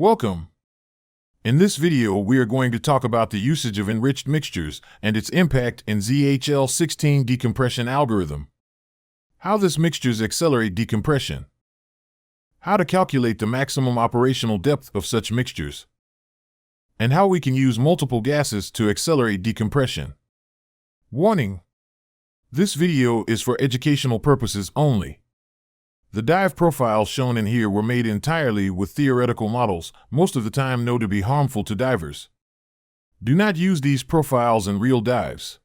Welcome! In this video, we are going to talk about the usage of enriched mixtures and its impact in ZHL16 decompression algorithm. How these mixtures accelerate decompression. How to calculate the maximum operational depth of such mixtures. And how we can use multiple gases to accelerate decompression. Warning: this video is for educational purposes only. The dive profiles shown in here were made entirely with theoretical models, most of the time known to be harmful to divers. Do not use these profiles in real dives.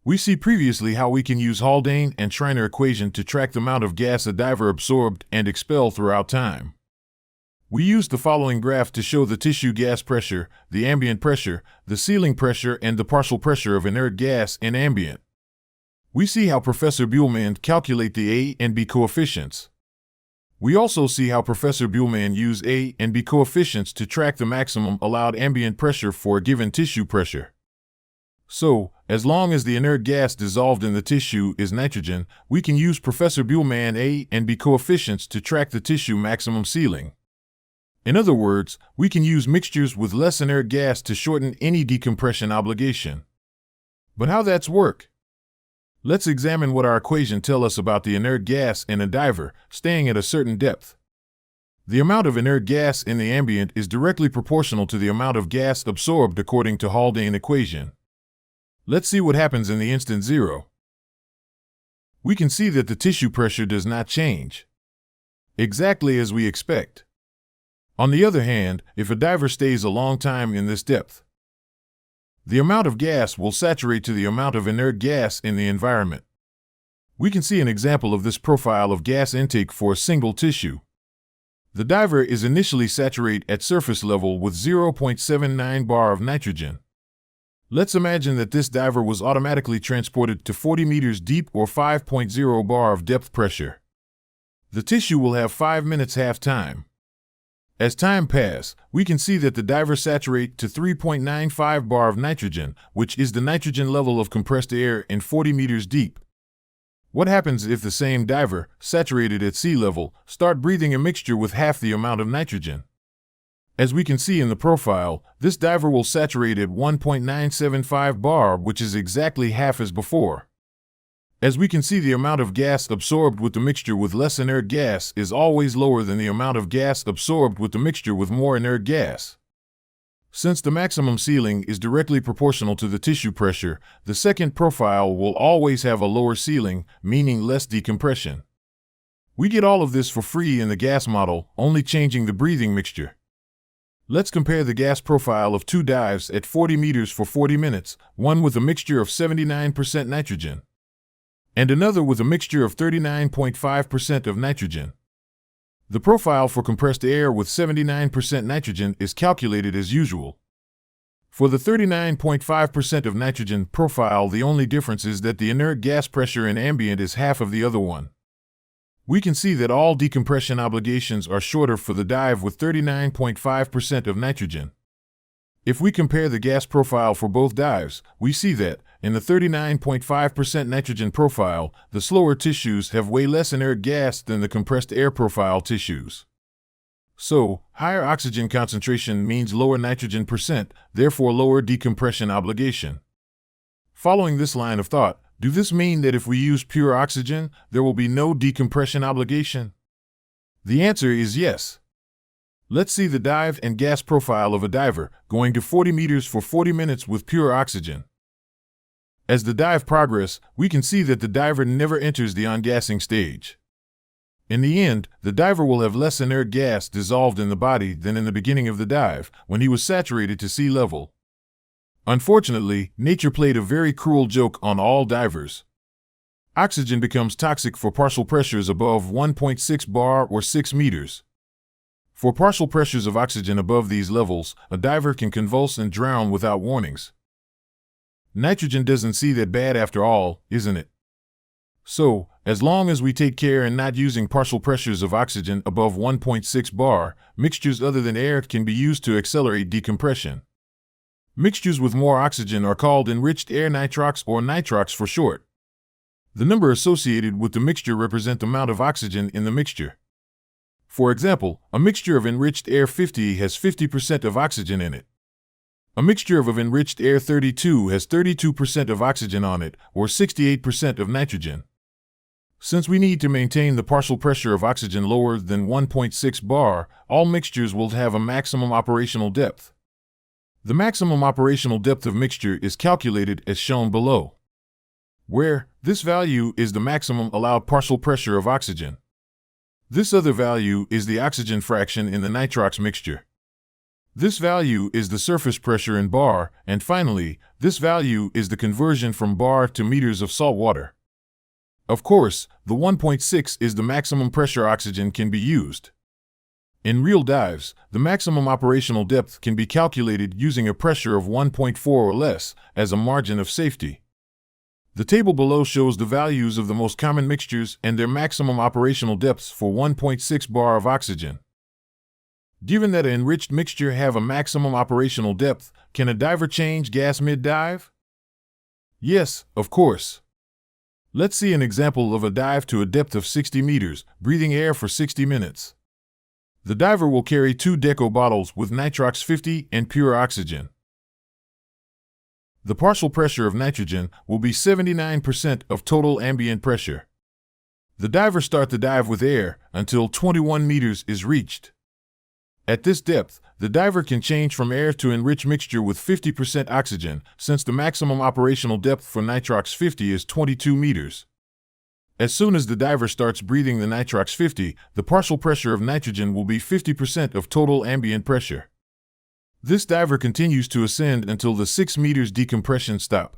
We see previously how we can use Haldane and Schreiner equation to track the amount of gas a diver absorbed and expelled throughout time. We used the following graph to show the tissue gas pressure, the ambient pressure, the sealing pressure, and the partial pressure of inert gas in ambient. We see how Professor Buhlmann calculate the A and B coefficients. We also see how Professor Buhlmann used A and B coefficients to track the maximum allowed ambient pressure for a given tissue pressure. So, as long as the inert gas dissolved in the tissue is nitrogen, we can use Professor Buhlmann A and B coefficients to track the tissue maximum sealing. In other words, we can use mixtures with less inert gas to shorten any decompression obligation. But how that's work? Let's examine what our equation tells us about the inert gas in a diver staying at a certain depth. The amount of inert gas in the ambient is directly proportional to the amount of gas absorbed according to Haldane equation. Let's see what happens in the instant zero. We can see that the tissue pressure does not change, exactly as we expect. On the other hand, if a diver stays a long time in this depth, the amount of gas will saturate to the amount of inert gas in the environment. We can see an example of this profile of gas intake for a single tissue. The diver is initially saturated at surface level with 0.79 bar of nitrogen. Let's imagine that this diver was automatically transported to 40 meters deep or 5.0 bar of depth pressure. The tissue will have 5 minutes half time. As time passes, we can see that the diver saturates to 3.95 bar of nitrogen, which is the nitrogen level of compressed air in 40 meters deep. What happens if the same diver, saturated at sea level, start breathing a mixture with half the amount of nitrogen? As we can see in the profile, this diver will saturate at 1.975 bar, which is exactly half as before. As we can see, the amount of gas absorbed with the mixture with less inert gas is always lower than the amount of gas absorbed with the mixture with more inert gas. Since the maximum sealing is directly proportional to the tissue pressure, the second profile will always have a lower sealing, meaning less decompression. We get all of this for free in the gas model, only changing the breathing mixture. Let's compare the gas profile of two dives at 40 meters for 40 minutes, one with a mixture of 79% nitrogen, and another with a mixture of 39.5% of nitrogen. The profile for compressed air with 79% nitrogen is calculated as usual. For the 39.5% of nitrogen profile, the only difference is that the inert gas pressure in ambient is half of the other one. We can see that all decompression obligations are shorter for the dive with 39.5% of nitrogen. If we compare the gas profile for both dives, we see that, in the 39.5% nitrogen profile, the slower tissues have way less inert gas than the compressed air profile tissues. So, higher oxygen concentration means lower nitrogen percent, therefore lower decompression obligation. Following this line of thought, does this mean that if we use pure oxygen, there will be no decompression obligation? The answer is yes. Let's see the dive and gas profile of a diver going to 40 meters for 40 minutes with pure oxygen. As the dive progresses, we can see that the diver never enters the on-gassing stage. In the end, the diver will have less inert gas dissolved in the body than in the beginning of the dive, when he was saturated to sea level. Unfortunately, nature played a very cruel joke on all divers. Oxygen becomes toxic for partial pressures above 1.6 bar or 6 meters. For partial pressures of oxygen above these levels, a diver can convulse and drown without warnings. Nitrogen doesn't see that bad after all, isn't it? So, as long as we take care in not using partial pressures of oxygen above 1.6 bar, mixtures other than air can be used to accelerate decompression. Mixtures with more oxygen are called enriched air nitrox or nitrox for short. The number associated with the mixture represents the amount of oxygen in the mixture. For example, a mixture of enriched air 50 has 50% of oxygen in it. A mixture of enriched air 32 has 32% of oxygen on it, or 68% of nitrogen. Since we need to maintain the partial pressure of oxygen lower than 1.6 bar, all mixtures will have a maximum operational depth. The maximum operational depth of mixture is calculated as shown below, where this value is the maximum allowed partial pressure of oxygen. This other value is the oxygen fraction in the nitrox mixture. This value is the surface pressure in bar, and finally, this value is the conversion from bar to meters of salt water. Of course, the 1.6 is the maximum pressure oxygen can be used. In real dives, the maximum operational depth can be calculated using a pressure of 1.4 or less as a margin of safety. The table below shows the values of the most common mixtures and their maximum operational depths for 1.6 bar of oxygen. Given that an enriched mixture have a maximum operational depth, can a diver change gas mid-dive? Yes, of course. Let's see an example of a dive to a depth of 60 meters, breathing air for 60 minutes. The diver will carry 2 Deco bottles with Nitrox 50 and pure oxygen. The partial pressure of nitrogen will be 79% of total ambient pressure. The diver starts the dive with air until 21 meters is reached. At this depth, the diver can change from air to enriched mixture with 50% oxygen, since the maximum operational depth for Nitrox 50 is 22 meters. As soon as the diver starts breathing the Nitrox 50, the partial pressure of nitrogen will be 50% of total ambient pressure. This diver continues to ascend until the 6 meters decompression stop.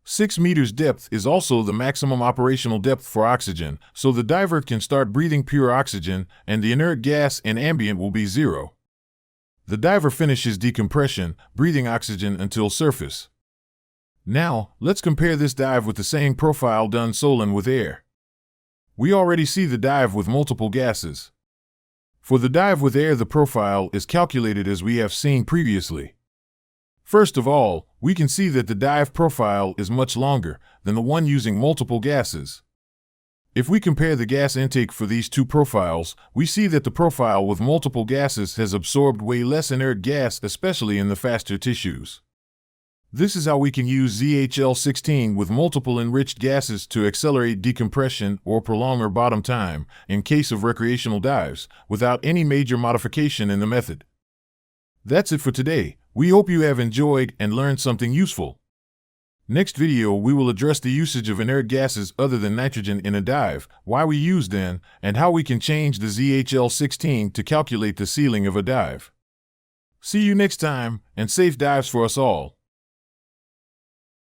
6 meters depth is also the maximum operational depth for oxygen, so the diver can start breathing pure oxygen and the inert gas and ambient will be 0. The diver finishes decompression, breathing oxygen until surface. Now, let's compare this dive with the same profile done solely with air. We already see the dive with multiple gases. For the dive with air, the profile is calculated as we have seen previously. First of all, we can see that the dive profile is much longer than the one using multiple gases. If we compare the gas intake for these two profiles, we see that the profile with multiple gases has absorbed way less inert gas, especially in the faster tissues. This is how we can use ZHL16 with multiple enriched gases to accelerate decompression or prolong our bottom time in case of recreational dives, without any major modification in the method. That's it for today. We hope you have enjoyed and learned something useful. Next video we will address the usage of inert gases other than nitrogen in a dive, why we use them, and how we can change the ZHL16 to calculate the ceiling of a dive. See you next time, and safe dives for us all.